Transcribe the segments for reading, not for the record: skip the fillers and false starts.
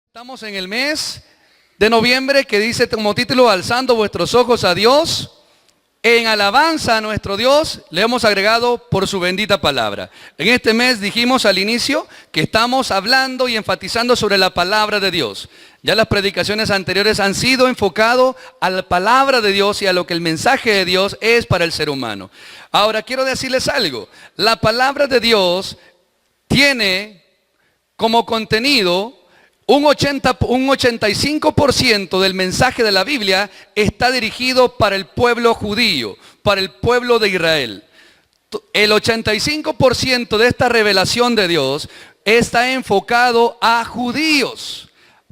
Estamos en el mes de noviembre que dice como título: alzando vuestros ojos a Dios, en alabanza a nuestro Dios, le hemos agregado por su bendita palabra. En este mes dijimos al inicio que estamos hablando y enfatizando sobre la palabra de Dios. Ya las predicaciones anteriores han sido enfocadas a la palabra de Dios y a lo que el mensaje de Dios es para el ser humano. Ahora quiero decirles algo: la palabra de Dios tiene como contenido un 85% del mensaje de la Biblia está dirigido para el pueblo judío, para el pueblo de Israel. El 85% de esta revelación de Dios está enfocado a judíos,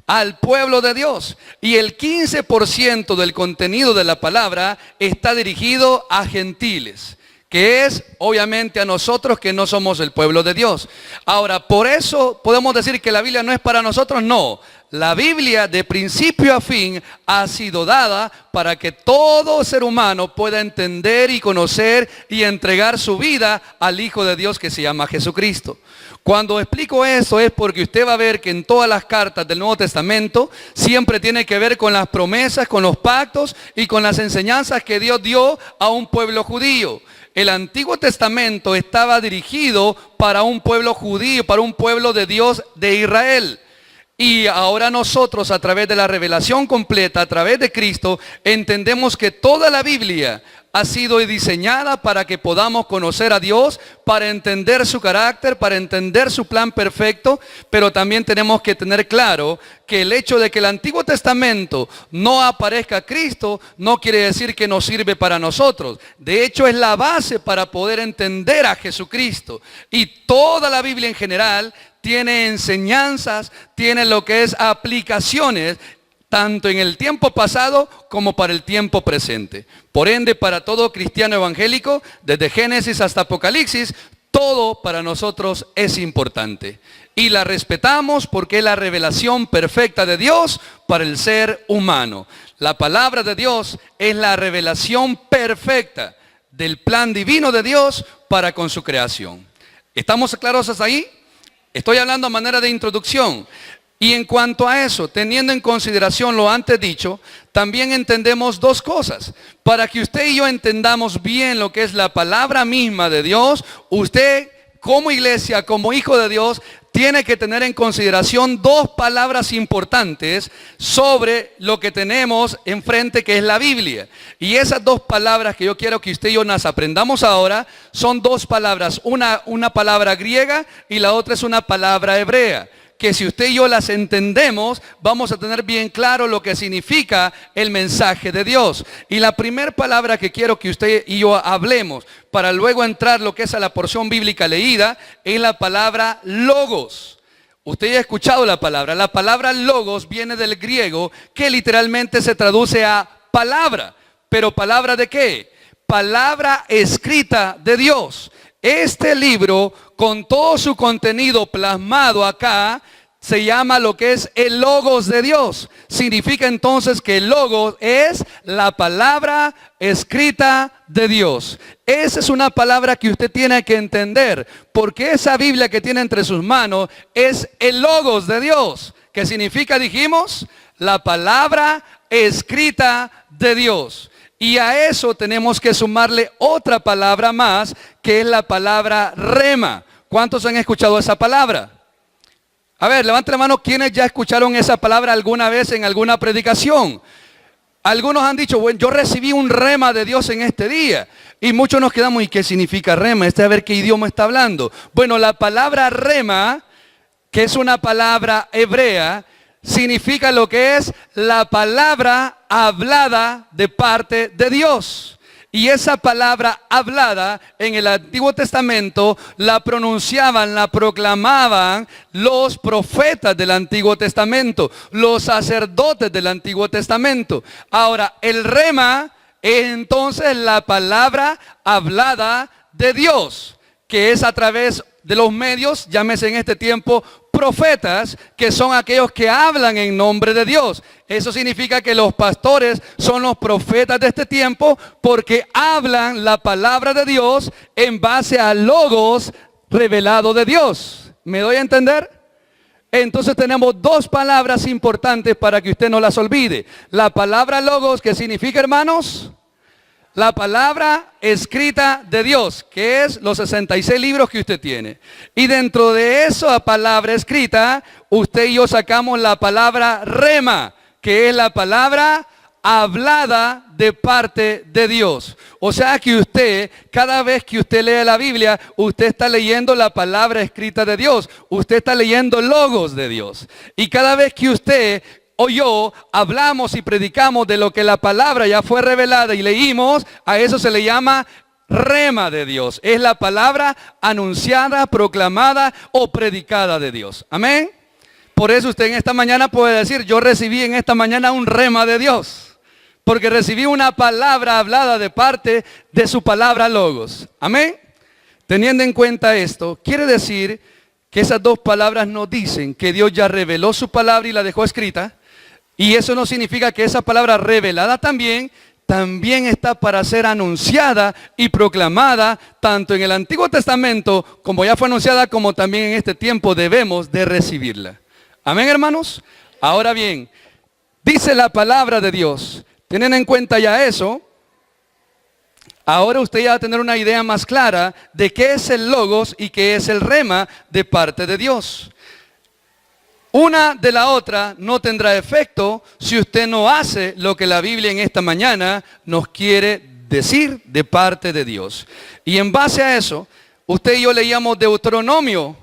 al pueblo de Dios. Y el 15% del contenido de la palabra está dirigido a gentiles, que es obviamente a nosotros que no somos el pueblo de Dios. Ahora, por eso podemos decir que la Biblia no es para nosotros. No, la Biblia de principio a fin ha sido dada para que todo ser humano pueda entender y conocer y entregar su vida al Hijo de Dios que se llama Jesucristo. Cuando explico eso es porque usted va a ver que en todas las cartas del Nuevo Testamento siempre tiene que ver con las promesas, con los pactos y con las enseñanzas que Dios dio a un pueblo judío. El Antiguo Testamento estaba dirigido para un pueblo judío, para un pueblo de Dios de Israel. Y ahora nosotros, a través de la revelación completa, a través de Cristo, entendemos que toda la Biblia ha sido diseñada para que podamos conocer a Dios, para entender su carácter, para entender su plan perfecto. Pero también tenemos que tener claro que el hecho de que el Antiguo Testamento no aparezca Cristo no quiere decir que nos sirve para nosotros. De hecho, es la base para poder entender a Jesucristo. Y toda la Biblia en general tiene enseñanzas, tiene lo que es aplicaciones, tanto en el tiempo pasado como para el tiempo presente. Por ende, para todo cristiano evangélico, desde Génesis hasta Apocalipsis, todo para nosotros es importante. Y la respetamos porque es la revelación perfecta de Dios para el ser humano. La palabra de Dios es la revelación perfecta del plan divino de Dios para con su creación. ¿Estamos claros hasta ahí? Estoy hablando a manera de introducción. Y en cuanto a eso, teniendo en consideración lo antes dicho, también entendemos dos cosas. Para que usted y yo entendamos bien lo que es la palabra misma de Dios, usted como iglesia, como hijo de Dios, tiene que tener en consideración dos palabras importantes sobre lo que tenemos enfrente, que es la Biblia. Y esas dos palabras que yo quiero que usted y yo nos aprendamos ahora son dos palabras, una palabra griega y la otra es una palabra hebrea, que si usted y yo las entendemos, vamos a tener bien claro lo que significa el mensaje de Dios. Y la primera palabra que quiero que usted y yo hablemos, para luego entrar lo que es a la porción bíblica leída, es la palabra logos. Usted ya ha escuchado la palabra logos viene del griego, que literalmente se traduce a palabra. ¿Pero palabra de qué? Palabra escrita de Dios. Este libro, con todo su contenido plasmado acá, se llama lo que es el Logos de Dios. Significa entonces que el Logos es la palabra escrita de Dios. Esa es una palabra que usted tiene que entender, porque esa Biblia que tiene entre sus manos es el Logos de Dios. ¿Qué significa, dijimos? La palabra escrita de Dios. Y a eso tenemos que sumarle otra palabra más, que es la palabra rema. ¿Cuántos han escuchado esa palabra? A ver, levante la mano, ¿quiénes ya escucharon esa palabra alguna vez en alguna predicación? Algunos han dicho, bueno, yo recibí un rema de Dios en este día. Y muchos nos quedamos, ¿y qué significa rema? A ver qué idioma está hablando. Bueno, la palabra rema, que es una palabra hebrea, significa lo que es la palabra hablada de parte de Dios. Y esa palabra hablada en el Antiguo Testamento la pronunciaban, la proclamaban los profetas del Antiguo Testamento, los sacerdotes del Antiguo Testamento. Ahora, el rema es entonces la palabra hablada de Dios, que es a través de los medios, llámese en este tiempo profetas, que son aquellos que hablan en nombre de Dios. Eso significa que los pastores son los profetas de este tiempo porque hablan la palabra de Dios en base a logos revelado de Dios. ¿Me doy a entender? Entonces tenemos dos palabras importantes para que usted no las olvide. La palabra logos, que significa, hermanos, la palabra escrita de Dios, que es los 66 libros que usted tiene. Y dentro de esa palabra escrita, usted y yo sacamos la palabra rema, que es la palabra hablada de parte de Dios. O sea que usted, cada vez que usted lee la Biblia, usted está leyendo la palabra escrita de Dios. Usted está leyendo logos de Dios. Y cada vez que usted o yo hablamos y predicamos de lo que la palabra ya fue revelada y leímos, a eso se le llama rema de Dios. Es la palabra anunciada, proclamada o predicada de Dios. Amén. Por eso usted en esta mañana puede decir, yo recibí en esta mañana un rema de Dios. Porque recibí una palabra hablada de parte de su palabra logos. Amén. Teniendo en cuenta esto, quiere decir que esas dos palabras nos dicen que Dios ya reveló su palabra y la dejó escrita. Y eso no significa que esa palabra revelada también está para ser anunciada y proclamada tanto en el Antiguo Testamento como ya fue anunciada, como también en este tiempo debemos de recibirla. Amén, hermanos. Ahora bien, dice la palabra de Dios. Tienen en cuenta ya eso. Ahora usted ya va a tener una idea más clara de qué es el logos y qué es el rema de parte de Dios. Una de la otra no tendrá efecto si usted no hace lo que la Biblia en esta mañana nos quiere decir de parte de Dios. Y en base a eso, usted y yo leíamos Deuteronomio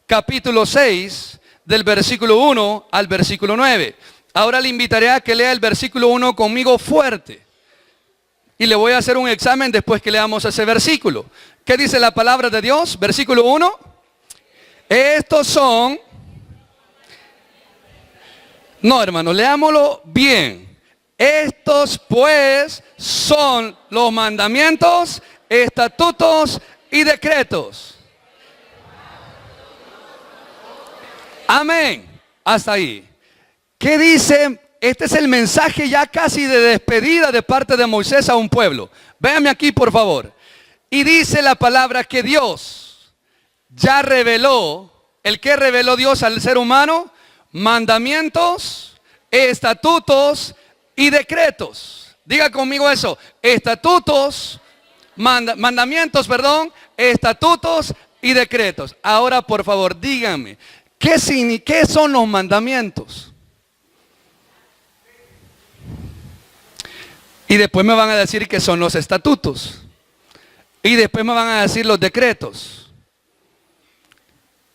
capítulo 6 del versículo 1 al versículo 9. Ahora le invitaré a que lea el versículo 1 conmigo fuerte. Y le voy a hacer un examen después que leamos ese versículo. ¿Qué dice la palabra de Dios? Versículo 1. Estos son... No, hermano, leámoslo bien. Estos pues son los mandamientos, estatutos y decretos. Amén. Hasta ahí. ¿Qué dice? Este es el mensaje ya casi de despedida de parte de Moisés a un pueblo. Véanme aquí, por favor. Y dice la palabra que Dios ya reveló. ¿El qué reveló Dios al ser humano? Mandamientos, estatutos y decretos. Diga conmigo eso. Estatutos, mandamientos, estatutos y decretos. Ahora, por favor, díganme, ¿qué son los mandamientos? Y después me van a decir que son los estatutos. Y después me van a decir los decretos.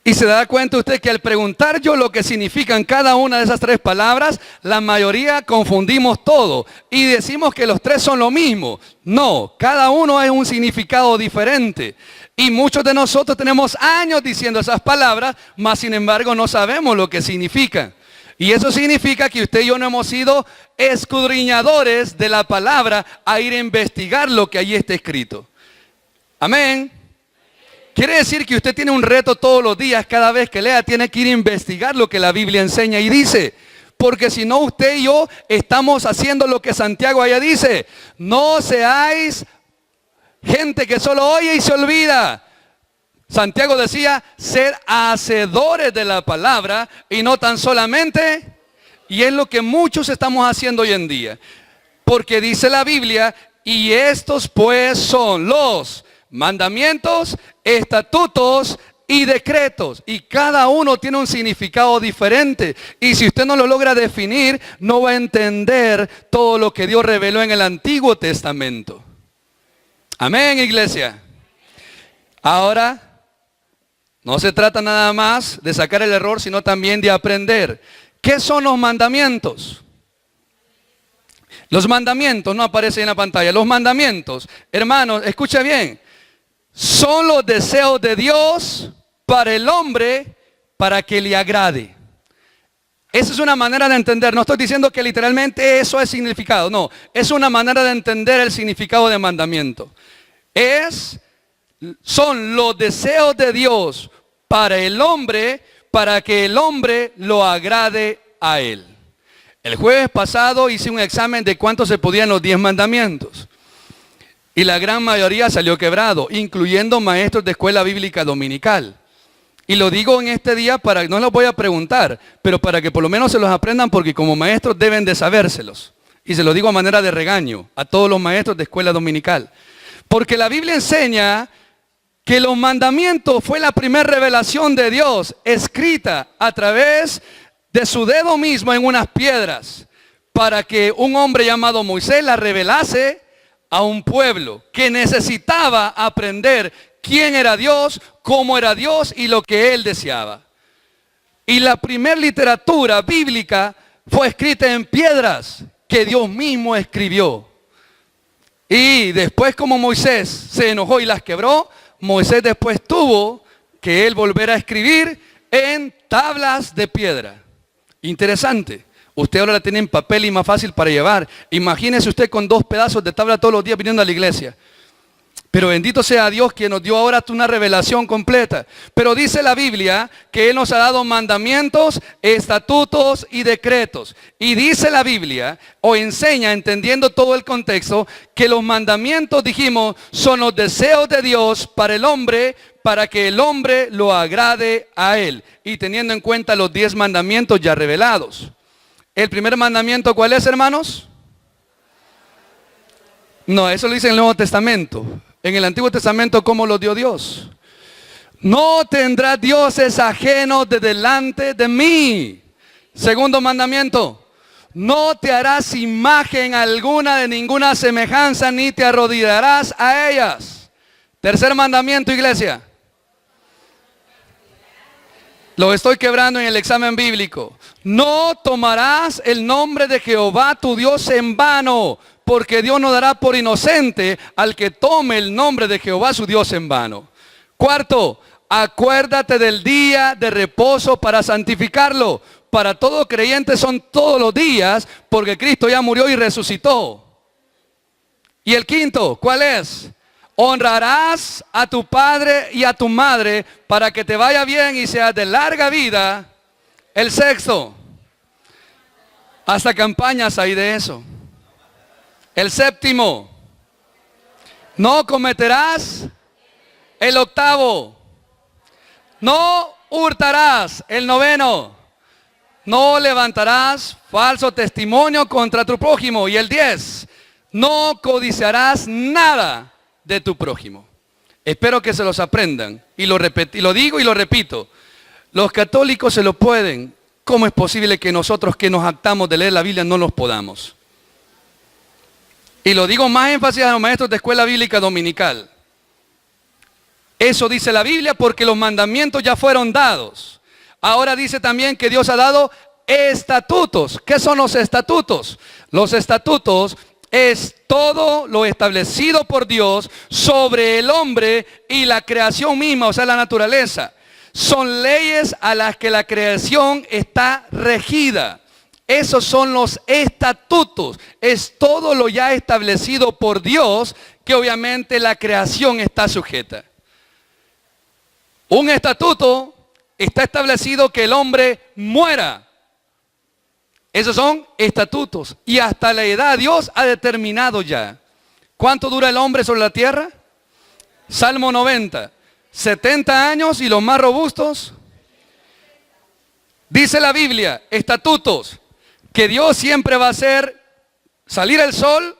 Y se da cuenta usted que al preguntar yo lo que significan cada una de esas tres palabras, la mayoría confundimos todo y decimos que los tres son lo mismo. No, cada uno es un significado diferente. Y muchos de nosotros tenemos años diciendo esas palabras, mas sin embargo no sabemos lo que significan. Y eso significa que usted y yo no hemos sido escudriñadores de la palabra a ir a investigar lo que allí está escrito. Amén. Quiere decir que usted tiene un reto todos los días, cada vez que lea, tiene que ir a investigar lo que la Biblia enseña y dice. Porque si no, usted y yo estamos haciendo lo que Santiago allá dice. No seáis gente que solo oye y se olvida. Santiago decía, ser hacedores de la palabra y no tan solamente. Y es lo que muchos estamos haciendo hoy en día. Porque dice la Biblia, y estos pues son los mandamientos, estatutos y decretos. Y cada uno tiene un significado diferente. Y si usted no lo logra definir, no va a entender todo lo que Dios reveló en el Antiguo Testamento. Amén, iglesia. Ahora, no se trata nada más de sacar el error, sino también de aprender. ¿Qué son los mandamientos? Los mandamientos, no aparecen en la pantalla. Los mandamientos, hermanos, escuche bien. Son los deseos de Dios para el hombre, para que le agrade. Esa es una manera de entender. No estoy diciendo que literalmente eso es significado. No, es una manera de entender el significado de mandamiento. Son los deseos de Dios para el hombre, para que el hombre lo agrade a él. El jueves pasado hice un examen de cuántos se podían los 10 mandamientos. Y la gran mayoría salió quebrado, incluyendo maestros de escuela bíblica dominical. Y lo digo en este día para, no los voy a preguntar, pero para que por lo menos se los aprendan, porque como maestros deben de sabérselos. Y se lo digo a manera de regaño a todos los maestros de escuela dominical. Porque la Biblia enseña que los mandamientos fue la primera revelación de Dios, escrita a través de su dedo mismo en unas piedras, para que un hombre llamado Moisés la revelase a un pueblo que necesitaba aprender quién era Dios, cómo era Dios y lo que él deseaba. Y la primera literatura bíblica fue escrita en piedras que Dios mismo escribió. Y después, como Moisés se enojó y las quebró, Moisés después tuvo que él volver a escribir en tablas de piedra. Interesante. Usted ahora la tiene en papel y más fácil para llevar. Imagínese usted con 2 pedazos de tabla todos los días viniendo a la iglesia. Pero bendito sea Dios quien nos dio ahora una revelación completa. Pero dice la Biblia que Él nos ha dado mandamientos, estatutos y decretos. Y dice la Biblia, o enseña, entendiendo todo el contexto, que los mandamientos, dijimos, son los deseos de Dios para el hombre, para que el hombre lo agrade a Él. Y teniendo en cuenta los 10 mandamientos ya revelados. ¿El primer mandamiento cuál es, hermanos? No, eso lo dice en el Nuevo Testamento. En el Antiguo Testamento, ¿cómo lo dio Dios? No tendrás dioses ajenos de delante de mí. Segundo mandamiento. No te harás imagen alguna de ninguna semejanza, ni te arrodillarás a ellas. Tercer mandamiento, iglesia. Lo estoy quebrando en el examen bíblico. No tomarás el nombre de Jehová tu Dios en vano, porque Dios no dará por inocente al que tome el nombre de Jehová su Dios en vano. Cuarto, acuérdate del día de reposo para santificarlo. Para todo creyente son todos los días, porque Cristo ya murió y resucitó. Y el quinto, ¿cuál es? Honrarás a tu padre y a tu madre para que te vaya bien y seas de larga vida. El sexto, hasta campañas hay de eso. El séptimo, no cometerás. El octavo, no hurtarás. El noveno, no levantarás falso testimonio contra tu prójimo. Y el 10, no codiciarás nada de tu prójimo. Espero que se los aprendan. Y lo digo y lo repito. Los católicos se lo pueden. ¿Cómo es posible que nosotros que nos jactamos de leer la Biblia no los podamos? Y lo digo más énfasis a los maestros de escuela bíblica dominical. Eso dice la Biblia porque los mandamientos ya fueron dados. Ahora dice también que Dios ha dado estatutos. ¿Qué son los estatutos? Los estatutos es todo lo establecido por Dios sobre el hombre y la creación misma, o sea, la naturaleza. Son leyes a las que la creación está regida. Esos son los estatutos. Es todo lo ya establecido por Dios que obviamente la creación está sujeta. Un estatuto está establecido que el hombre muera. Esos son estatutos. Y hasta la edad Dios ha determinado ya. ¿Cuánto dura el hombre sobre la tierra? Salmo 90. 70 años y los más robustos. Dice la Biblia, estatutos, que Dios siempre va a hacer salir el sol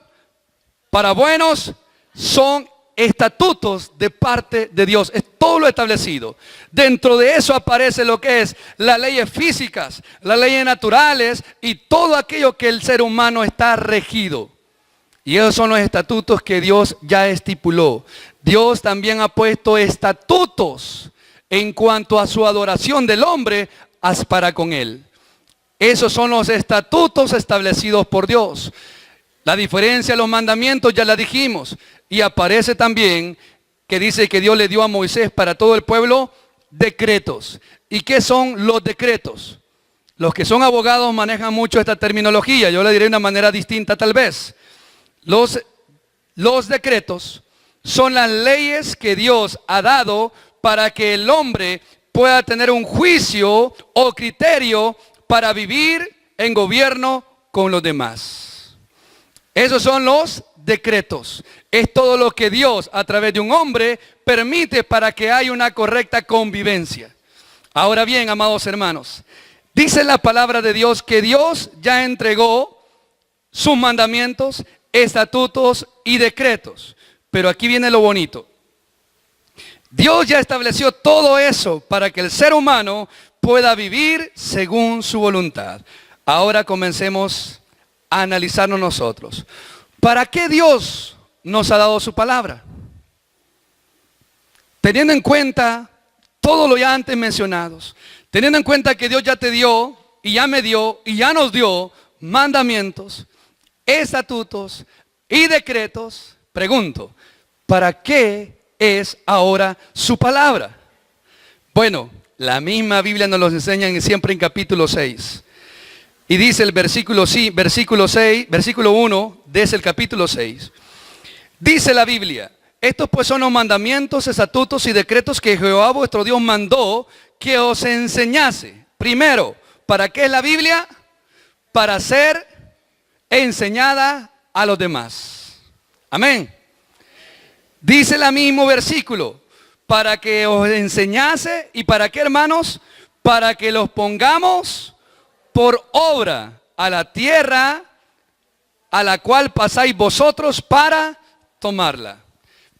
para buenos, son estatutos de parte de Dios. Es todo lo establecido. Dentro de eso aparece lo que es las leyes físicas, las leyes naturales y todo aquello que el ser humano está regido. Y esos son los estatutos que Dios ya estipuló. Dios también ha puesto estatutos en cuanto a su adoración del hombre para con él. Esos son los estatutos establecidos por Dios. La diferencia de los mandamientos ya la dijimos. Y aparece también que dice que Dios le dio a Moisés para todo el pueblo decretos. ¿Y qué son los decretos? Los que son abogados manejan mucho esta terminología. Yo le diré de una manera distinta tal vez. Los decretos son las leyes que Dios ha dado para que el hombre pueda tener un juicio o criterio para vivir en gobierno con los demás. Esos son los decretos. Es todo lo que Dios, a través de un hombre, permite para que haya una correcta convivencia. Ahora bien, amados hermanos, dice la palabra de Dios que Dios ya entregó sus mandamientos, estatutos y decretos. Pero aquí viene lo bonito. Dios ya estableció todo eso para que el ser humano pueda vivir según su voluntad. Ahora comencemos a analizarnos nosotros. ¿Para qué Dios nos ha dado su palabra? Teniendo en cuenta todo lo ya antes mencionados, teniendo en cuenta que Dios ya te dio, y ya me dio, y ya nos dio mandamientos, estatutos y decretos, pregunto, ¿para qué es ahora su palabra? Bueno, la misma Biblia nos lo enseña siempre en capítulo 6. Y dice el versículo 1 de ese capítulo 6. Dice la Biblia: estos pues son los mandamientos, estatutos y decretos que Jehová vuestro Dios mandó que os enseñase. Primero, ¿para qué es la Biblia? Para ser enseñada a los demás. Amén. Dice el mismo versículo: para que os enseñase. ¿Y para qué, hermanos? Para que los pongamos por obra a la tierra a la cual pasáis vosotros para tomarla.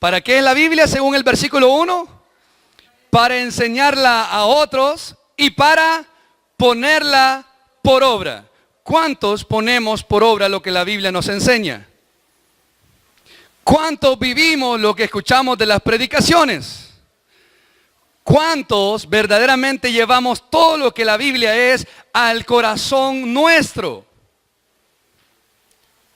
¿Para qué es la Biblia según el versículo 1? Para enseñarla a otros y para ponerla por obra. ¿Cuántos ponemos por obra lo que la Biblia nos enseña? ¿Cuántos vivimos lo que escuchamos de las predicaciones? ¿Cuántos verdaderamente llevamos todo lo que la Biblia es al corazón nuestro?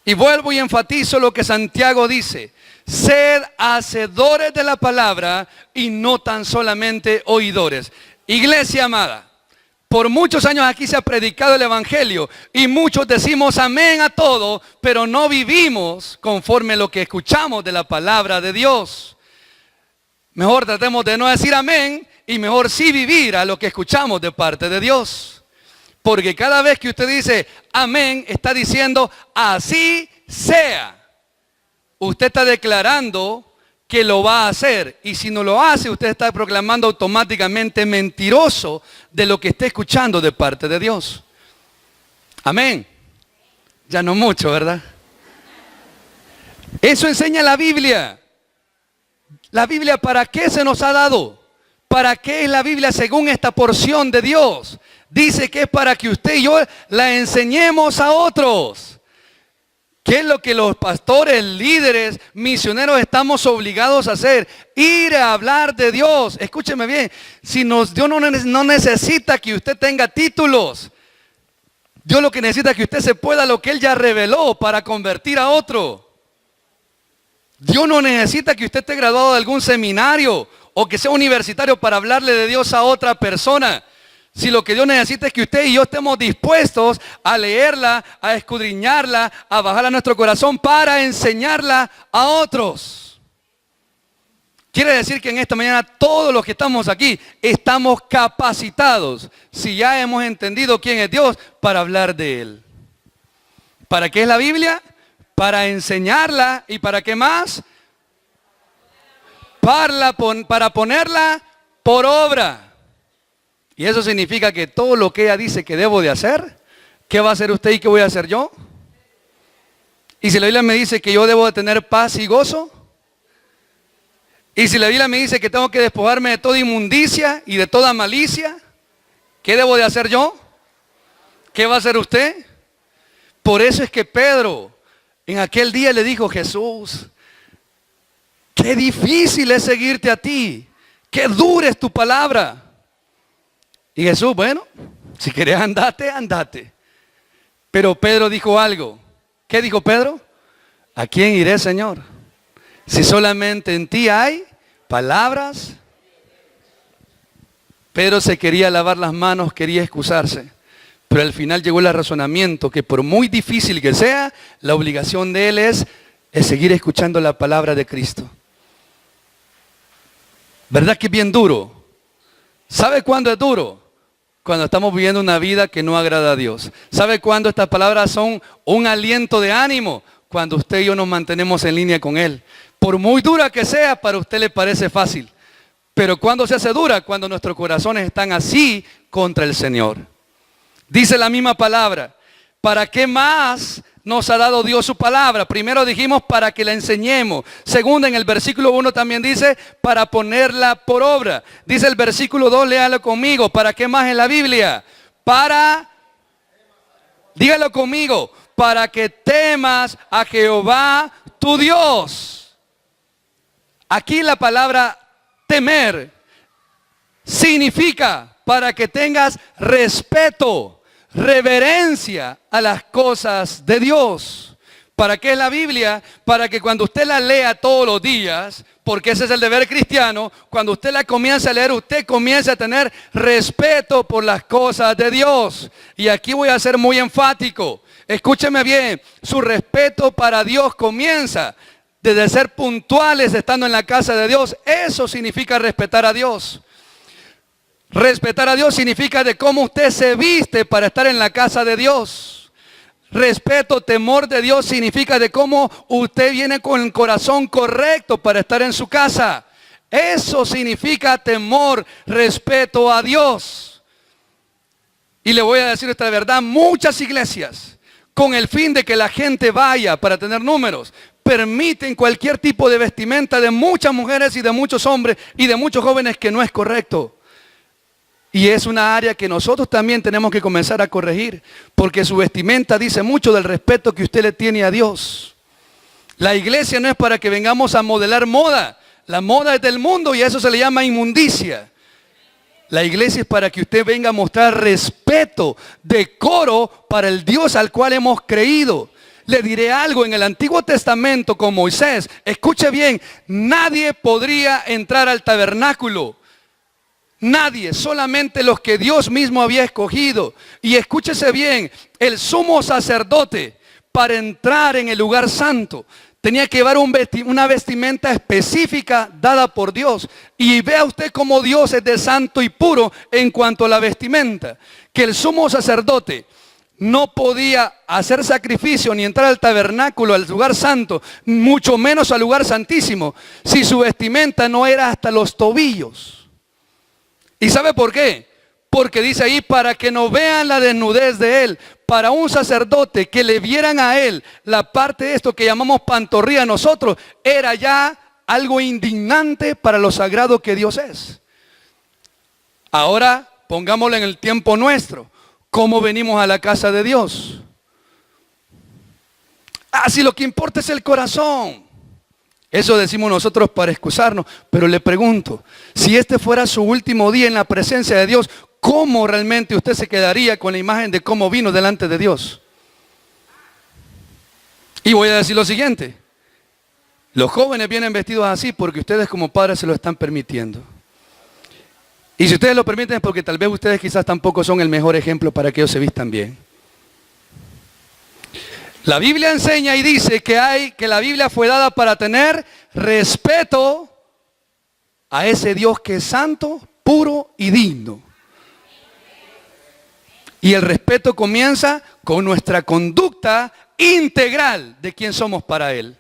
Y vuelvo y enfatizo lo que Santiago dice: sed hacedores de la palabra y no tan solamente oidores. Iglesia amada, por muchos años aquí se ha predicado el evangelio y muchos decimos amén a todo, pero no vivimos conforme lo que escuchamos de la palabra de Dios. Mejor tratemos de no decir amén y mejor sí vivir a lo que escuchamos de parte de Dios. Porque cada vez que usted dice amén, está diciendo así sea. Usted está declarando que lo va a hacer. Y si no lo hace, usted está proclamando automáticamente mentiroso de lo que está escuchando de parte de Dios. Amén. Ya no mucho, ¿verdad? Eso enseña la Biblia. La Biblia, ¿para qué se nos ha dado? ¿Para qué es la Biblia según esta porción de Dios? Dice que es para que usted y yo la enseñemos a otros. ¿Qué es lo que los pastores, líderes, misioneros estamos obligados a hacer? Ir a hablar de Dios. Escúcheme bien, Dios no necesita que usted tenga títulos. Dios lo que necesita es que usted se pueda lo que Él ya reveló para convertir a otro. Dios no necesita que usted esté graduado de algún seminario o que sea universitario para hablarle de Dios a otra persona. Si lo que Dios necesita es que usted y yo estemos dispuestos a leerla, a escudriñarla, a bajarla a nuestro corazón para enseñarla a otros. Quiere decir que en esta mañana todos los que estamos aquí estamos capacitados, si ya hemos entendido quién es Dios, para hablar de Él. ¿Para qué es la Biblia? Para enseñarla. ¿Y para qué más? Para ponerla por obra. Y eso significa que todo lo que ella dice que debo de hacer, ¿qué va a hacer usted y qué voy a hacer yo? Y si la Biblia me dice que yo debo de tener paz y gozo, y si la Biblia me dice que tengo que despojarme de toda inmundicia y de toda malicia, ¿qué debo de hacer yo? ¿Qué va a hacer usted? Por eso es que Pedro en aquel día le dijo: Jesús, qué difícil es seguirte a ti, qué dura es tu palabra. Y Jesús, bueno, si querés andate, andate. Pero Pedro dijo algo. ¿Qué dijo Pedro? ¿A quién iré, Señor? Si solamente en ti hay palabras. Pedro se quería lavar las manos, quería excusarse. Pero al final llegó el razonamiento que por muy difícil que sea, la obligación de él es seguir escuchando la palabra de Cristo. ¿Verdad que es bien duro? ¿Sabe cuándo es duro? Cuando estamos viviendo una vida que no agrada a Dios. ¿Sabe cuándo estas palabras son un aliento de ánimo? Cuando usted y yo nos mantenemos en línea con Él. Por muy dura que sea, para usted le parece fácil. Pero cuando se hace dura, cuando nuestros corazones están así contra el Señor. Dice la misma palabra, ¿para qué más nos ha dado Dios su palabra? Primero dijimos para que la enseñemos. Segundo, en el versículo 1 también dice para ponerla por obra. Dice el versículo 2, léalo conmigo. ¿Para qué más en la Biblia? Dígalo conmigo, para que temas a Jehová tu Dios. Aquí la palabra temer significa para que tengas respeto, reverencia a las cosas de Dios. ¿Para qué es la Biblia? Para que cuando usted la lea todos los días, porque ese es el deber cristiano, cuando usted la comience a leer, usted comience a tener respeto por las cosas de Dios. Y aquí voy a ser muy enfático. Escúcheme bien, su respeto para Dios comienza desde ser puntuales estando en la casa de Dios. Eso significa respetar a Dios. Respetar a Dios significa de cómo usted se viste para estar en la casa de Dios. Respeto, temor de Dios significa de cómo usted viene con el corazón correcto para estar en su casa. Eso significa temor, respeto a Dios. Y le voy a decir esta verdad, muchas iglesias, con el fin de que la gente vaya para tener números, permiten cualquier tipo de vestimenta de muchas mujeres y de muchos hombres y de muchos jóvenes que no es correcto. Y es una área que nosotros también tenemos que comenzar a corregir, porque su vestimenta dice mucho del respeto que usted le tiene a Dios. La iglesia no es para que vengamos a modelar moda. La moda es del mundo y a eso se le llama inmundicia. La iglesia es para que usted venga a mostrar respeto, decoro para el Dios al cual hemos creído. Le diré algo, en el Antiguo Testamento con Moisés, escuche bien, nadie podría entrar al tabernáculo. Nadie, solamente los que Dios mismo había escogido. Y escúchese bien, el sumo sacerdote para entrar en el lugar santo tenía que llevar una vestimenta específica dada por Dios. Y vea usted cómo Dios es de santo y puro en cuanto a la vestimenta. Que el sumo sacerdote no podía hacer sacrificio ni entrar al tabernáculo, al lugar santo, mucho menos al lugar santísimo, si su vestimenta no era hasta los tobillos. ¿Y sabe por qué? Porque dice ahí, para que no vean la desnudez de él. Para un sacerdote que le vieran a él la parte de esto que llamamos pantorrilla nosotros, era ya algo indignante para lo sagrado que Dios es. Ahora, pongámoslo en el tiempo nuestro. ¿Cómo venimos a la casa de Dios? Si lo que importa es el corazón. Eso decimos nosotros para excusarnos, pero le pregunto, si este fuera su último día en la presencia de Dios, ¿cómo realmente usted se quedaría con la imagen de cómo vino delante de Dios? Y voy a decir lo siguiente, los jóvenes vienen vestidos así porque ustedes como padres se lo están permitiendo. Y si ustedes lo permiten es porque tal vez ustedes quizás tampoco son el mejor ejemplo para que ellos se vistan bien. La Biblia enseña y dice que la Biblia fue dada para tener respeto a ese Dios que es santo, puro y digno. Y el respeto comienza con nuestra conducta integral de quién somos para Él.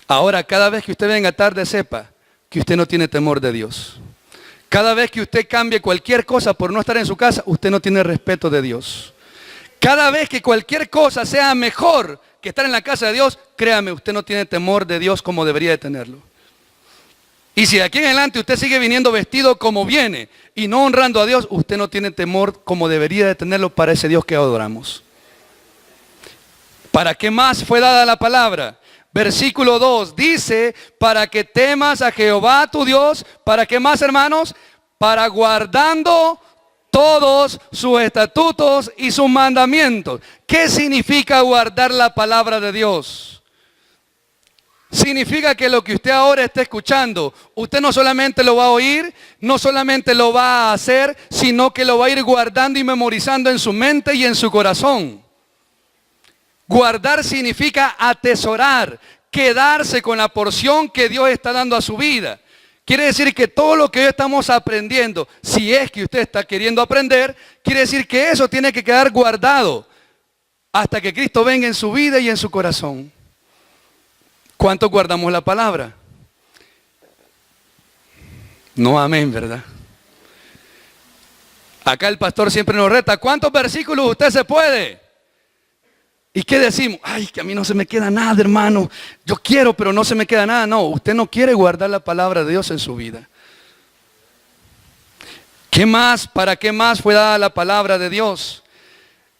Ahora, cada vez que usted venga tarde, sepa que usted no tiene temor de Dios. Cada vez que usted cambie cualquier cosa por no estar en su casa, usted no tiene respeto de Dios. Cada vez que cualquier cosa sea mejor que estar en la casa de Dios, créame, usted no tiene temor de Dios como debería de tenerlo. Y si de aquí en adelante usted sigue viniendo vestido como viene y no honrando a Dios, usted no tiene temor como debería de tenerlo para ese Dios que adoramos. ¿Para qué más fue dada la palabra? Versículo 2 dice, para que temas a Jehová tu Dios. ¿Para qué más, hermanos? Para guardando todos sus estatutos y sus mandamientos. ¿Qué significa guardar la palabra de Dios? Significa que lo que usted ahora está escuchando, usted no solamente lo va a oír, no solamente lo va a hacer, sino que lo va a ir guardando y memorizando en su mente y en su corazón. Guardar significa atesorar, quedarse con la porción que Dios está dando a su vida. Quiere decir que todo lo que hoy estamos aprendiendo, si es que usted está queriendo aprender, quiere decir que eso tiene que quedar guardado hasta que Cristo venga en su vida y en su corazón. ¿Cuánto guardamos la palabra? No, amén, ¿verdad? Acá el pastor siempre nos reta, ¿cuántos versículos usted se puede? ¿Y qué decimos? Ay, que a mí no se me queda nada, hermano. Yo quiero, pero no se me queda nada. No, usted no quiere guardar la palabra de Dios en su vida. ¿Qué más? ¿Para qué más fue dada la palabra de Dios?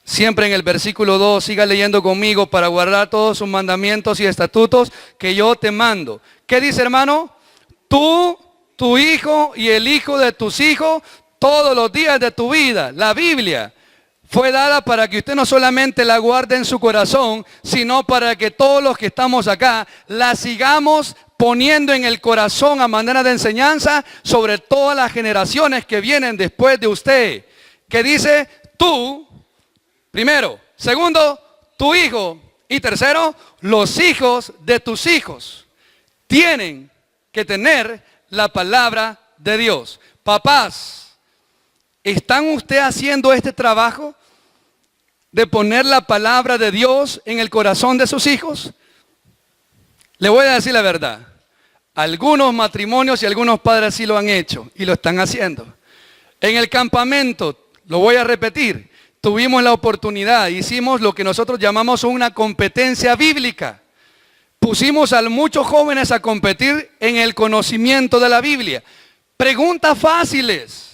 Siempre en el versículo 2, siga leyendo conmigo, para guardar todos sus mandamientos y estatutos que yo te mando. ¿Qué dice, hermano? Tú, tu hijo y el hijo de tus hijos, todos los días de tu vida. La Biblia fue dada para que usted no solamente la guarde en su corazón, sino para que todos los que estamos acá la sigamos poniendo en el corazón a manera de enseñanza sobre todas las generaciones que vienen después de usted. Que dice, tú, primero, segundo, tu hijo, y tercero, los hijos de tus hijos tienen que tener la palabra de Dios. Papás, ¿están ustedes haciendo este trabajo de poner la palabra de Dios en el corazón de sus hijos? Le voy a decir la verdad. Algunos matrimonios y algunos padres sí lo han hecho y lo están haciendo. En el campamento, lo voy a repetir, tuvimos la oportunidad, hicimos lo que nosotros llamamos una competencia bíblica. Pusimos a muchos jóvenes a competir en el conocimiento de la Biblia. Preguntas fáciles.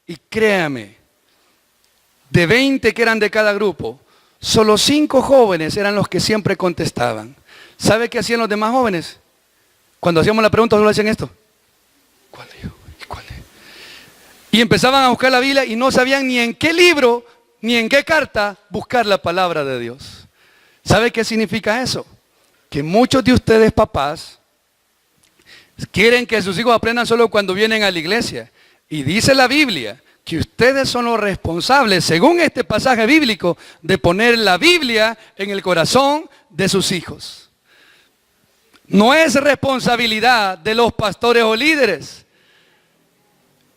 Y créame, de 20 que eran de cada grupo, solo 5 jóvenes eran los que siempre contestaban. ¿Sabe qué hacían los demás jóvenes? Cuando hacíamos la pregunta, solo hacían esto. ¿Cuál es? ¿Y cuál es? Y empezaban a buscar la Biblia y no sabían ni en qué libro, ni en qué carta buscar la palabra de Dios. ¿Sabe qué significa eso? Que muchos de ustedes, papás, quieren que sus hijos aprendan solo cuando vienen a la iglesia. Y dice la Biblia que ustedes son los responsables, según este pasaje bíblico, de poner la Biblia en el corazón de sus hijos. No es responsabilidad de los pastores o líderes.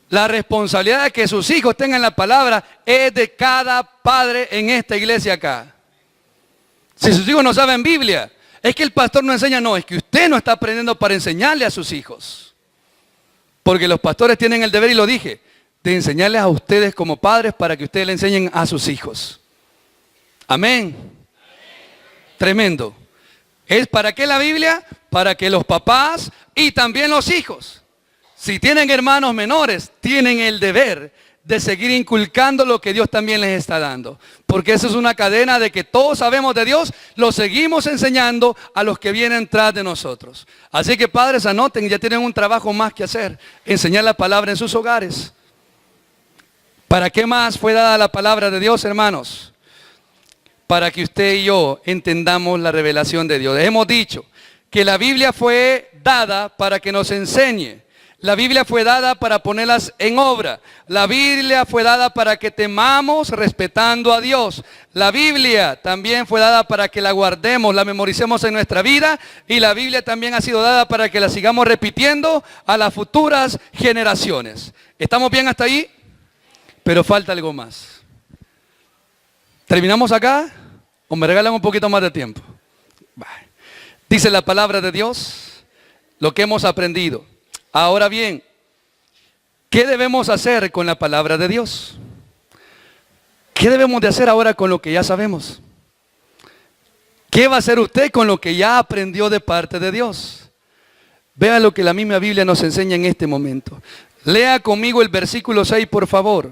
La responsabilidad de que sus hijos tengan la palabra es de cada padre en esta iglesia acá. Si sus hijos no saben Biblia, es que el pastor no enseña, no, es que usted no está aprendiendo para enseñarle a sus hijos. Porque los pastores tienen el deber, y lo dije, de enseñarles a ustedes como padres para que ustedes le enseñen a sus hijos. Amén. Tremendo. ¿Es para qué la Biblia? Para que los papás y también los hijos, si tienen hermanos menores, tienen el deber de seguir inculcando lo que Dios también les está dando. Porque eso es una cadena de que todos sabemos de Dios, lo seguimos enseñando a los que vienen tras de nosotros. Así que padres, anoten, ya tienen un trabajo más que hacer, enseñar la palabra en sus hogares. ¿Para qué más fue dada la palabra de Dios, hermanos? Para que usted y yo entendamos la revelación de Dios. Hemos dicho que la Biblia fue dada para que nos enseñe. La Biblia fue dada para ponerlas en obra. La Biblia fue dada para que temamos respetando a Dios. La Biblia también fue dada para que la guardemos, la memoricemos en nuestra vida. Y la Biblia también ha sido dada para que la sigamos repitiendo a las futuras generaciones. ¿Estamos bien hasta ahí? Pero falta algo más. ¿Terminamos acá? ¿O me regalan un poquito más de tiempo? Dice la palabra de Dios, lo que hemos aprendido. Ahora bien, ¿qué debemos hacer con la palabra de Dios? ¿Qué debemos de hacer ahora con lo que ya sabemos? ¿Qué va a hacer usted con lo que ya aprendió de parte de Dios? Vea lo que la misma Biblia nos enseña en este momento. Lea conmigo el versículo 6, por favor.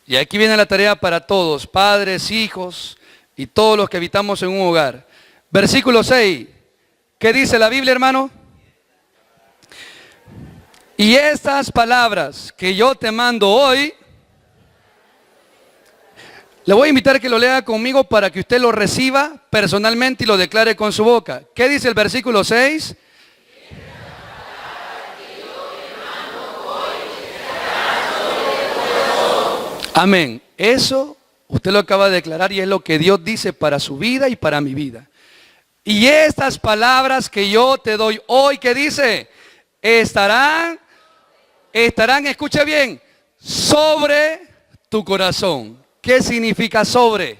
Y aquí viene la tarea para todos, padres, hijos y todos los que habitamos en un hogar. Versículo 6. ¿Qué dice la Biblia, hermano? Y estas palabras que yo te mando hoy, le voy a invitar a que lo lea conmigo para que usted lo reciba personalmente y lo declare con su boca. ¿Qué dice el versículo 6? Amén. Eso usted lo acaba de declarar y es lo que Dios dice para su vida y para mi vida. Y estas palabras que yo te doy hoy, ¿qué dice? estarán, escuche bien, sobre tu corazón. ¿Qué significa sobre?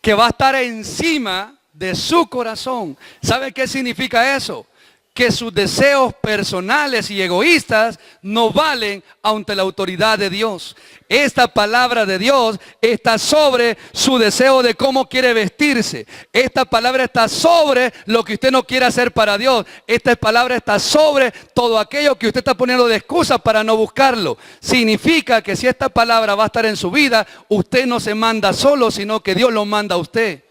Que va a estar encima de su corazón. ¿Sabe qué significa eso? Que sus deseos personales y egoístas no valen ante la autoridad de Dios. Esta palabra de Dios está sobre su deseo de cómo quiere vestirse. Esta palabra está sobre lo que usted no quiere hacer para Dios. Esta palabra está sobre todo aquello que usted está poniendo de excusa para no buscarlo. Significa que si esta palabra va a estar en su vida, usted no se manda solo, sino que Dios lo manda a usted.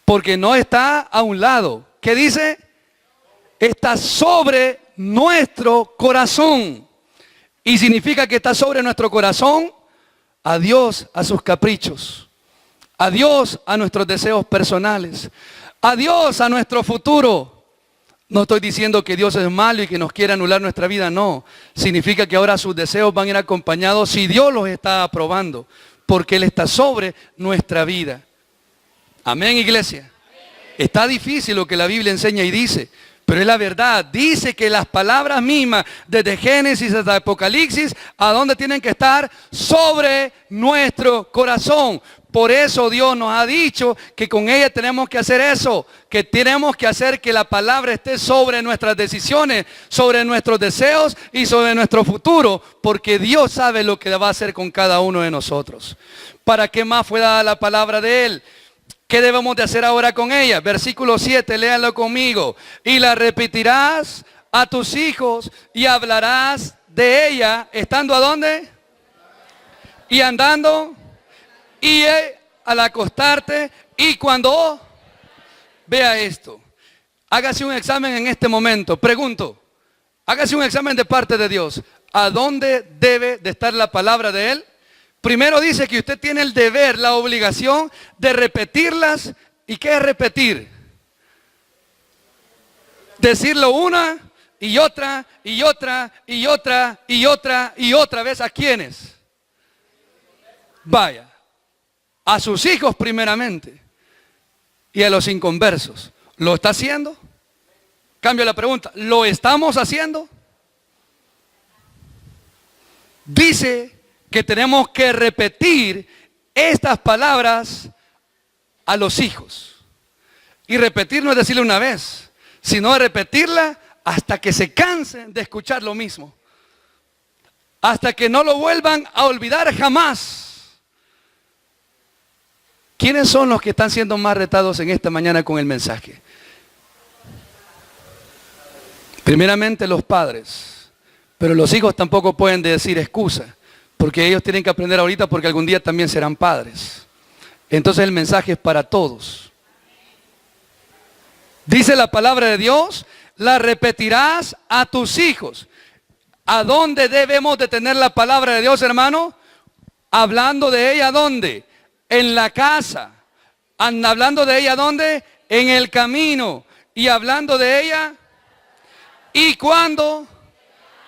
Porque no está a un lado. ¿Qué dice? Está sobre nuestro corazón. Y significa que está sobre nuestro corazón. Adiós a sus caprichos. Adiós a nuestros deseos personales. Adiós a nuestro futuro. No estoy diciendo que Dios es malo y que nos quiere anular nuestra vida, no. Significa que ahora sus deseos van a ir acompañados si Dios los está aprobando. Porque Él está sobre nuestra vida. Amén, iglesia. Está difícil lo que la Biblia enseña y dice, pero es la verdad. Dice que las palabras mismas, desde Génesis hasta Apocalipsis, ¿a dónde tienen que estar? Sobre nuestro corazón. Por eso Dios nos ha dicho que con ella tenemos que hacer eso, que tenemos que hacer que la palabra esté sobre nuestras decisiones, sobre nuestros deseos y sobre nuestro futuro, porque Dios sabe lo que va a hacer con cada uno de nosotros. ¿Para qué más fue dada la palabra de Él? ¿Qué debemos de hacer ahora con ella? Versículo 7, léanlo conmigo. Y la repetirás a tus hijos y hablarás de ella, ¿estando a dónde? Y andando, y al acostarte, y cuando vea esto. Hágase un examen en este momento. Pregunto, hágase un examen de parte de Dios. ¿A dónde debe de estar la palabra de Él? Primero dice que usted tiene el deber, la obligación de repetirlas. ¿Y qué es repetir? Decirlo una y otra y otra y otra y otra y otra vez. ¿A quiénes? Vaya, a sus hijos primeramente y a los inconversos. ¿Lo está haciendo? Cambio la pregunta, ¿lo estamos haciendo? Dice que tenemos que repetir estas palabras a los hijos. Y repetir no es decirle una vez, sino repetirla hasta que se cansen de escuchar lo mismo. Hasta que no lo vuelvan a olvidar jamás. ¿Quiénes son los que están siendo más retados en esta mañana con el mensaje? Primeramente los padres, pero los hijos tampoco pueden decir excusa. Porque ellos tienen que aprender ahorita porque algún día también serán padres. Entonces el mensaje es para todos. Dice la palabra de Dios, la repetirás a tus hijos. ¿A dónde debemos de tener la palabra de Dios, hermano? Hablando de ella, ¿dónde? En la casa. Hablando de ella, ¿dónde? En el camino. Y hablando de ella, ¿y cuándo?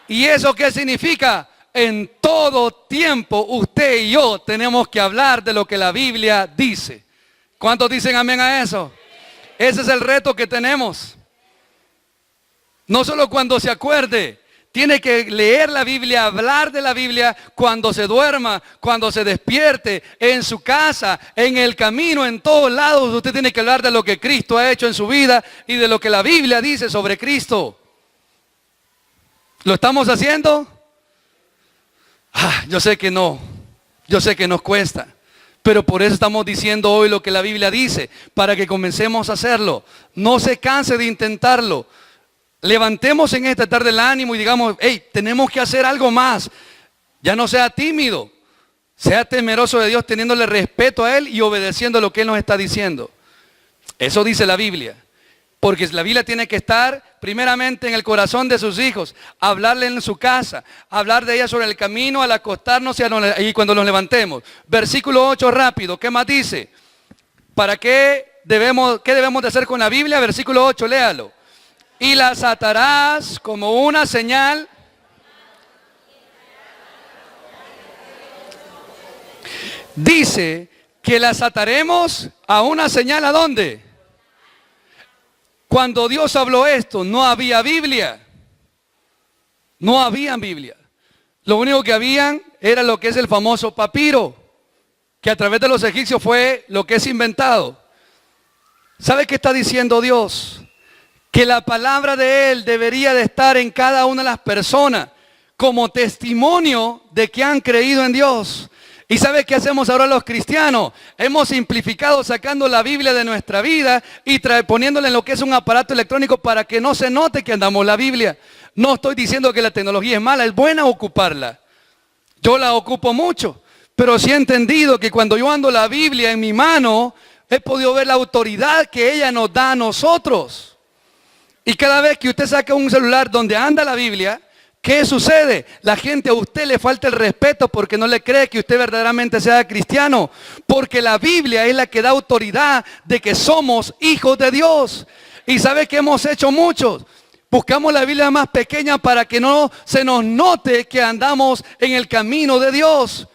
¿Y eso qué significa? En todo tiempo usted y yo tenemos que hablar de lo que la Biblia dice. ¿Cuántos dicen amén a eso? Ese es el reto que tenemos. No solo cuando se acuerde, tiene que leer la Biblia, hablar de la Biblia cuando se duerma, cuando se despierte, en su casa, en el camino, en todos lados. Usted tiene que hablar de lo que Cristo ha hecho en su vida y de lo que la Biblia dice sobre Cristo. ¿Lo estamos haciendo? Yo sé que no, yo sé que nos cuesta, pero por eso estamos diciendo hoy lo que la Biblia dice, para que comencemos a hacerlo. No se canse de intentarlo. Levantemos en esta tarde el ánimo y digamos, hey, tenemos que hacer algo más. Ya no sea tímido, sea temeroso de Dios, teniéndole respeto a Él y obedeciendo lo que Él nos está diciendo. Eso dice la Biblia. Porque la Biblia tiene que estar primeramente en el corazón de sus hijos, hablarle en su casa, hablar de ella sobre el camino al acostarnos y cuando nos levantemos. Versículo 8 rápido, ¿qué más dice? ¿Qué debemos de hacer con la Biblia? Versículo 8, léalo. Y las atarás como una señal. Dice que las ataremos a una señal, ¿a dónde? Cuando Dios habló esto, no había Biblia. No había Biblia. Lo único que habían era lo que es el famoso papiro, que a través de los egipcios fue lo que es inventado. ¿Sabe qué está diciendo Dios? Que la palabra de Él debería de estar en cada una de las personas como testimonio de que han creído en Dios. ¿Y sabe qué hacemos ahora los cristianos? Hemos simplificado sacando la Biblia de nuestra vida y poniéndole en lo que es un aparato electrónico para que no se note que andamos la Biblia. No estoy diciendo que la tecnología es mala, es buena ocuparla. Yo la ocupo mucho, pero sí he entendido que cuando yo ando la Biblia en mi mano, he podido ver la autoridad que ella nos da a nosotros. Y cada vez que usted saca un celular donde anda la Biblia, ¿qué sucede? La gente a usted le falta el respeto porque no le cree que usted verdaderamente sea cristiano. Porque la Biblia es la que da autoridad de que somos hijos de Dios. ¿Y sabe qué hemos hecho muchos? Buscamos la Biblia más pequeña para que no se nos note que andamos en el camino de Dios.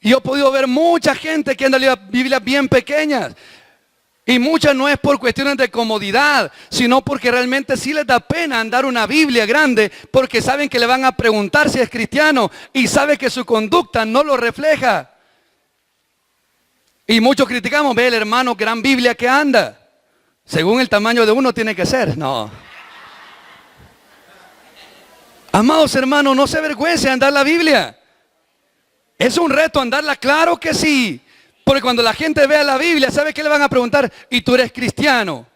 Y yo he podido ver mucha gente que anda Biblias bien pequeñas. Y muchas no es por cuestiones de comodidad, sino porque realmente sí les da pena andar una Biblia grande, porque saben que le van a preguntar si es cristiano y sabe que su conducta no lo refleja. Y muchos criticamos, ve el hermano, gran Biblia que anda. Según el tamaño de uno tiene que ser, no. Amados hermanos, no se avergüencen de andar la Biblia. ¿Es un reto andarla? Claro que sí. Porque cuando la gente vea la Biblia, ¿sabe qué le van a preguntar? ¿Y tú eres cristiano?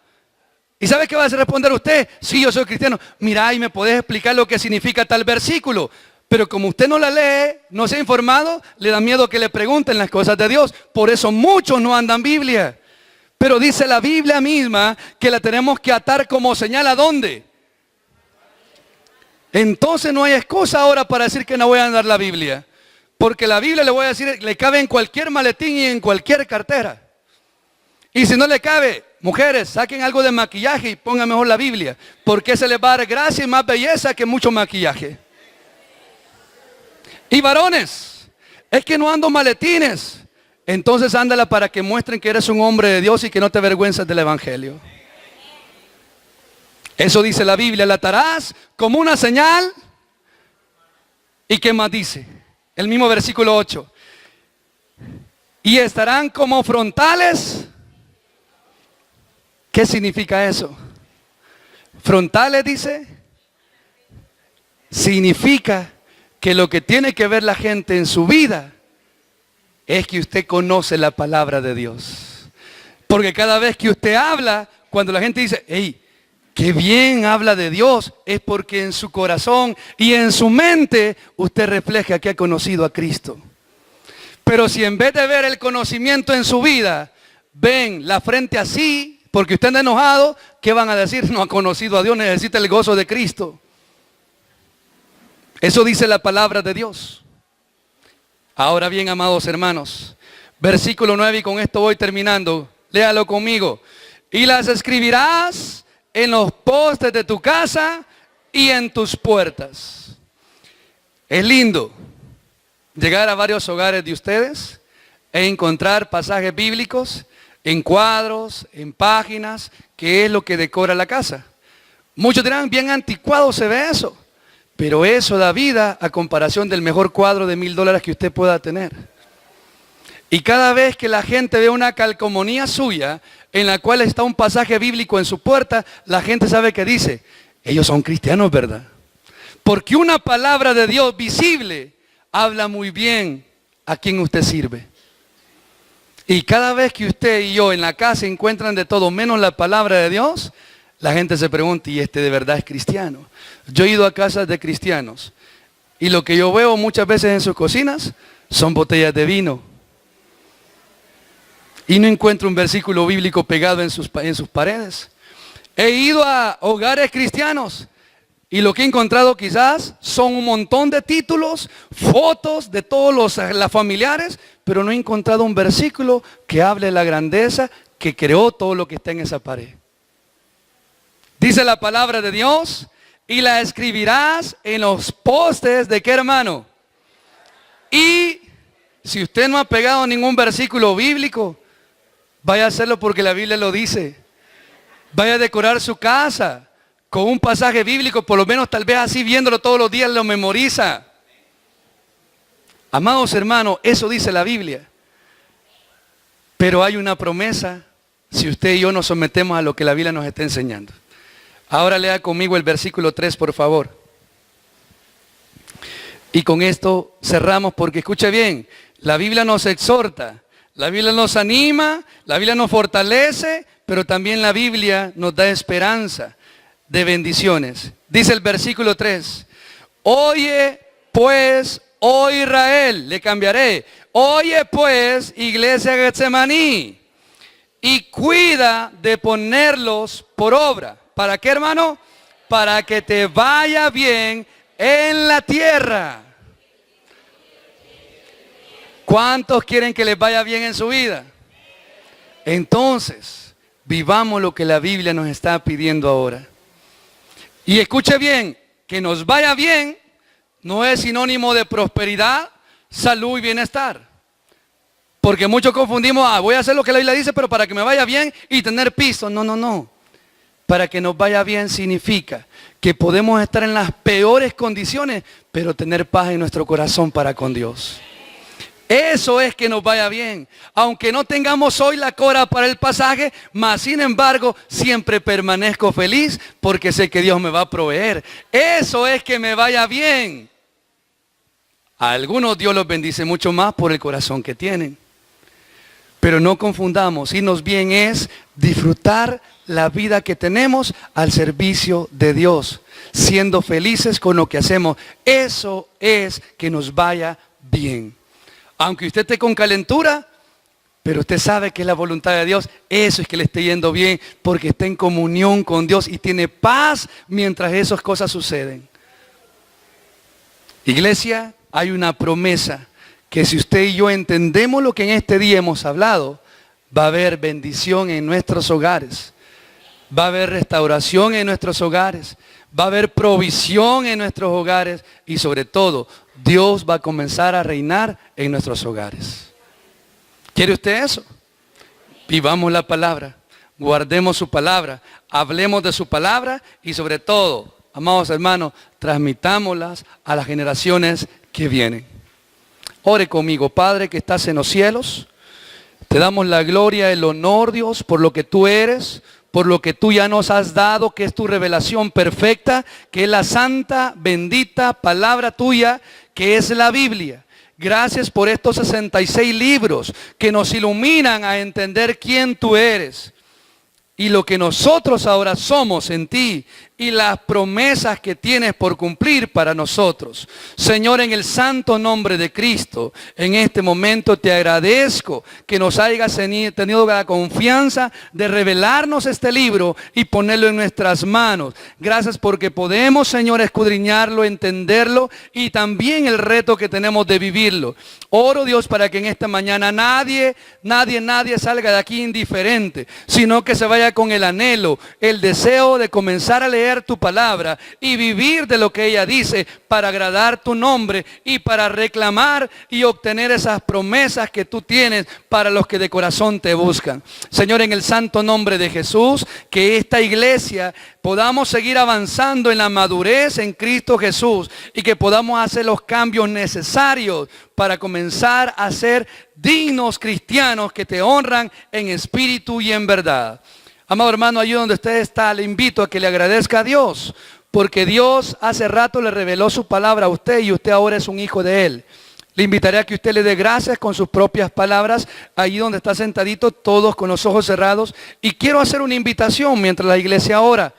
¿Y sabe qué va a responder usted? Sí, yo soy cristiano. Mira, y me podés explicar lo que significa tal versículo. Pero como usted no la lee, no se ha informado, le da miedo que le pregunten las cosas de Dios. Por eso muchos no andan Biblia. Pero dice la Biblia misma que la tenemos que atar como señal ¿a dónde? Entonces no hay excusa ahora para decir que no voy a andar la Biblia. Porque la Biblia, le voy a decir, le cabe en cualquier maletín y en cualquier cartera. Y si no le cabe, mujeres, saquen algo de maquillaje y pongan mejor la Biblia. Porque se les va a dar gracia y más belleza que mucho maquillaje. Y varones, es que no ando maletines. Entonces ándala para que muestren que eres un hombre de Dios y que no te avergüenzas del Evangelio. Eso dice la Biblia, la atarás como una señal. ¿Y qué más dice? El mismo versículo 8. Y estarán como frontales. ¿Qué significa eso? Frontales dice. Significa que lo que tiene que ver la gente en su vida es que usted conoce la palabra de Dios. Porque cada vez que usted habla, cuando la gente dice, hey, qué bien habla de Dios, es porque en su corazón y en su mente usted refleja que ha conocido a Cristo. Pero si en vez de ver el conocimiento en su vida, ven la frente así, porque usted anda enojado, ¿qué van a decir? No ha conocido a Dios, necesita el gozo de Cristo. Eso dice la palabra de Dios. Ahora bien, amados hermanos, versículo 9, y con esto voy terminando. Léalo conmigo. Y las escribirás en los postes de tu casa y en tus puertas. Es lindo llegar a varios hogares de ustedes e encontrar pasajes bíblicos en cuadros, en páginas, que es lo que decora la casa. Muchos dirán, bien anticuado se ve eso, pero eso da vida a comparación del mejor cuadro de $1000 que usted pueda tener. Y cada vez que la gente ve una calcomanía suya, en la cual está un pasaje bíblico en su puerta, la gente sabe que dice, ellos son cristianos, ¿verdad? Porque una palabra de Dios visible habla muy bien a quien usted sirve. Y cada vez que usted y yo en la casa encuentran de todo menos la palabra de Dios, la gente se pregunta, ¿y este de verdad es cristiano? Yo he ido a casas de cristianos y lo que yo veo muchas veces en sus cocinas son botellas de vino. Y no encuentro un versículo bíblico pegado en sus paredes. He ido a hogares cristianos y lo que he encontrado quizás son un montón de títulos, fotos de todos las familiares, pero no he encontrado un versículo que hable de la grandeza que creó todo lo que está en esa pared. Dice la palabra de Dios, y la escribirás en los postes de qué, hermano. Y si usted no ha pegado ningún versículo bíblico, vaya a hacerlo porque la Biblia lo dice. Vaya a decorar su casa con un pasaje bíblico, por lo menos tal vez así viéndolo todos los días lo memoriza. Amados hermanos, eso dice la Biblia. Pero hay una promesa si usted y yo nos sometemos a lo que la Biblia nos está enseñando. Ahora lea conmigo el versículo 3, por favor. Y con esto cerramos porque escuche bien, la Biblia nos exhorta, la Biblia nos anima, la Biblia nos fortalece, pero también la Biblia nos da esperanza de bendiciones. Dice el versículo 3, oye pues, oh Israel, le cambiaré, oye pues, iglesia Getsemaní, y cuida de ponerlos por obra. ¿Para qué, hermano? Para que te vaya bien en la tierra. ¿Cuántos quieren que les vaya bien en su vida? Entonces, vivamos lo que la Biblia nos está pidiendo ahora. Y escuche bien, que nos vaya bien no es sinónimo de prosperidad, salud y bienestar. Porque muchos confundimos, voy a hacer lo que la Biblia dice, pero para que me vaya bien y tener piso. No, no, no. Para que nos vaya bien significa que podemos estar en las peores condiciones, pero tener paz en nuestro corazón para con Dios. Eso es que nos vaya bien. Aunque no tengamos hoy la cora para el pasaje, mas sin embargo siempre permanezco feliz porque sé que Dios me va a proveer. Eso es que me vaya bien. A algunos Dios los bendice mucho más por el corazón que tienen. Pero no confundamos, irnos bien es disfrutar la vida que tenemos al servicio de Dios, siendo felices con lo que hacemos. Eso es que nos vaya bien. Aunque usted esté con calentura, pero usted sabe que es la voluntad de Dios, eso es que le esté yendo bien, porque está en comunión con Dios y tiene paz mientras esas cosas suceden. Iglesia, hay una promesa que si usted y yo entendemos lo que en este día hemos hablado, va a haber bendición en nuestros hogares, va a haber restauración en nuestros hogares, va a haber provisión en nuestros hogares y sobre todo, Dios va a comenzar a reinar en nuestros hogares. ¿Quiere usted eso? Vivamos la palabra, guardemos su palabra, hablemos de su palabra y sobre todo, amados hermanos, transmitámoslas a las generaciones que vienen. Ore conmigo, Padre que estás en los cielos. Te damos la gloria, el honor, Dios, por lo que tú eres, por lo que tú ya nos has dado, que es tu revelación perfecta, que es la santa, bendita palabra tuya, que es la Biblia. Gracias por estos 66 libros que nos iluminan a entender quién tú eres y lo que nosotros ahora somos en ti y las promesas que tienes por cumplir para nosotros. Señor, en el santo nombre de Cristo, en este momento te agradezco que nos hayas tenido la confianza de revelarnos este libro y ponerlo en nuestras manos. Gracias porque podemos, Señor, escudriñarlo, entenderlo y también el reto que tenemos de vivirlo. Oro, Dios, para que en esta mañana nadie salga de aquí indiferente, sino que se vaya con el anhelo, el deseo de comenzar a leer tu palabra y vivir de lo que ella dice para agradar tu nombre y para reclamar y obtener esas promesas que tú tienes para los que de corazón te buscan. Señor, en el santo nombre de Jesús, que esta iglesia podamos seguir avanzando en la madurez en Cristo Jesús y que podamos hacer los cambios necesarios para comenzar a ser dignos cristianos que te honran en espíritu y en verdad. Amado hermano, allí donde usted está, le invito a que le agradezca a Dios, porque Dios hace rato le reveló su palabra a usted y usted ahora es un hijo de Él. Le invitaré a que usted le dé gracias con sus propias palabras, allí donde está sentadito, todos con los ojos cerrados. Y quiero hacer una invitación mientras la iglesia ora.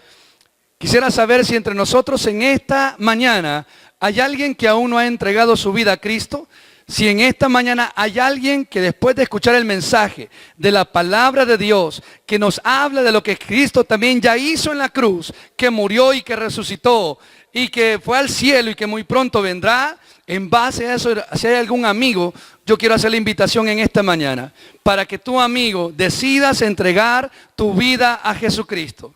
Quisiera saber si entre nosotros en esta mañana hay alguien que aún no ha entregado su vida a Cristo. Si en esta mañana hay alguien que después de escuchar el mensaje de la palabra de Dios, que nos habla de lo que Cristo también ya hizo en la cruz, que murió y que resucitó y que fue al cielo y que muy pronto vendrá, en base a eso, si hay algún amigo, yo quiero hacer la invitación en esta mañana para que tu amigo decidas entregar tu vida a Jesucristo.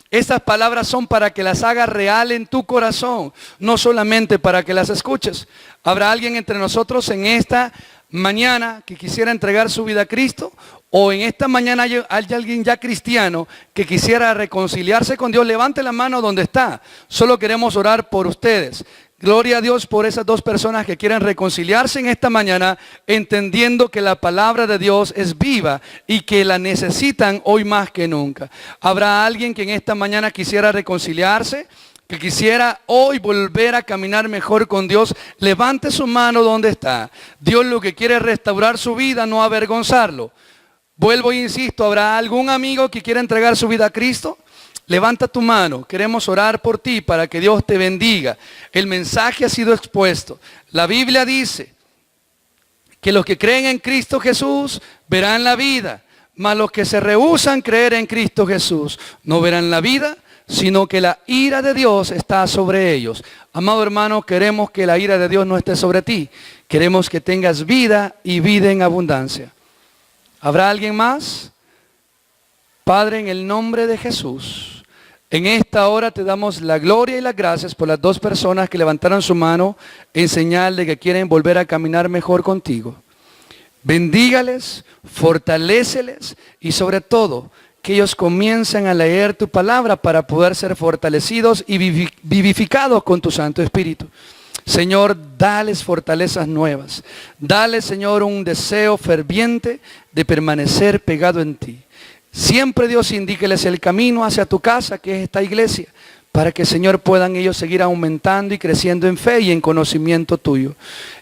Estas palabras son para que las hagas real en tu corazón, no solamente para que las escuches. ¿Habrá alguien entre nosotros en esta mañana que quisiera entregar su vida a Cristo? o en esta mañana hay alguien ya cristiano que quisiera reconciliarse con Dios, levante la mano donde está. Solo queremos orar por ustedes. Gloria a Dios por esas dos personas que quieren reconciliarse en esta mañana, entendiendo que la palabra de Dios es viva y que la necesitan hoy más que nunca. ¿Habrá alguien que en esta mañana quisiera reconciliarse? Que quisiera hoy volver a caminar mejor con Dios, levante su mano donde está. Dios lo que quiere es restaurar su vida, no avergonzarlo. Vuelvo e insisto, ¿habrá algún amigo que quiera entregar su vida a Cristo? Levanta tu mano, queremos orar por ti para que Dios te bendiga. El mensaje ha sido expuesto. La Biblia dice que los que creen en Cristo Jesús verán la vida, mas los que se rehúsan creer en Cristo Jesús no verán la vida, sino que la ira de Dios está sobre ellos. Amado hermano, queremos que la ira de Dios no esté sobre ti. Queremos que tengas vida y vida en abundancia. ¿Habrá alguien más? Padre, en el nombre de Jesús, en esta hora te damos la gloria y las gracias por las dos personas que levantaron su mano en señal de que quieren volver a caminar mejor contigo. Bendígales, fortaléceles y sobre todo que ellos comiencen a leer tu palabra para poder ser fortalecidos y vivificados con tu Santo Espíritu. Señor, dales fortalezas nuevas. Dale, Señor, un deseo ferviente de permanecer pegado en ti. Siempre, Dios, indíqueles el camino hacia tu casa, que es esta iglesia, para que, Señor, puedan ellos seguir aumentando y creciendo en fe y en conocimiento tuyo.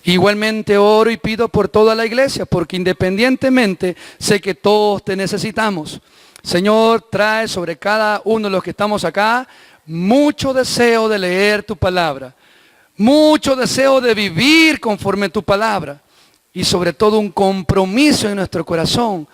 Igualmente oro y pido por toda la iglesia, porque independientemente sé que todos te necesitamos. Señor, trae sobre cada uno de los que estamos acá mucho deseo de leer tu palabra, mucho deseo de vivir conforme tu palabra y sobre todo un compromiso en nuestro corazón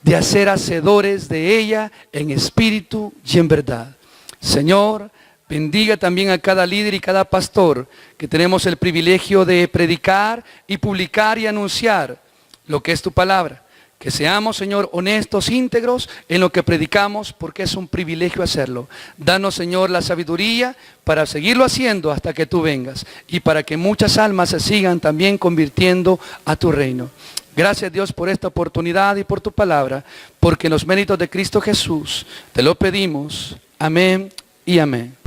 de ser hacedores de ella en espíritu y en verdad. Señor, bendiga también a cada líder y cada pastor que tenemos el privilegio de predicar y publicar y anunciar lo que es tu palabra. Que seamos, Señor, honestos, íntegros en lo que predicamos, porque es un privilegio hacerlo. Danos, Señor, la sabiduría para seguirlo haciendo hasta que tú vengas y para que muchas almas se sigan también convirtiendo a tu reino. Gracias, Dios, por esta oportunidad y por tu palabra, porque en los méritos de Cristo Jesús te lo pedimos. Amén y amén.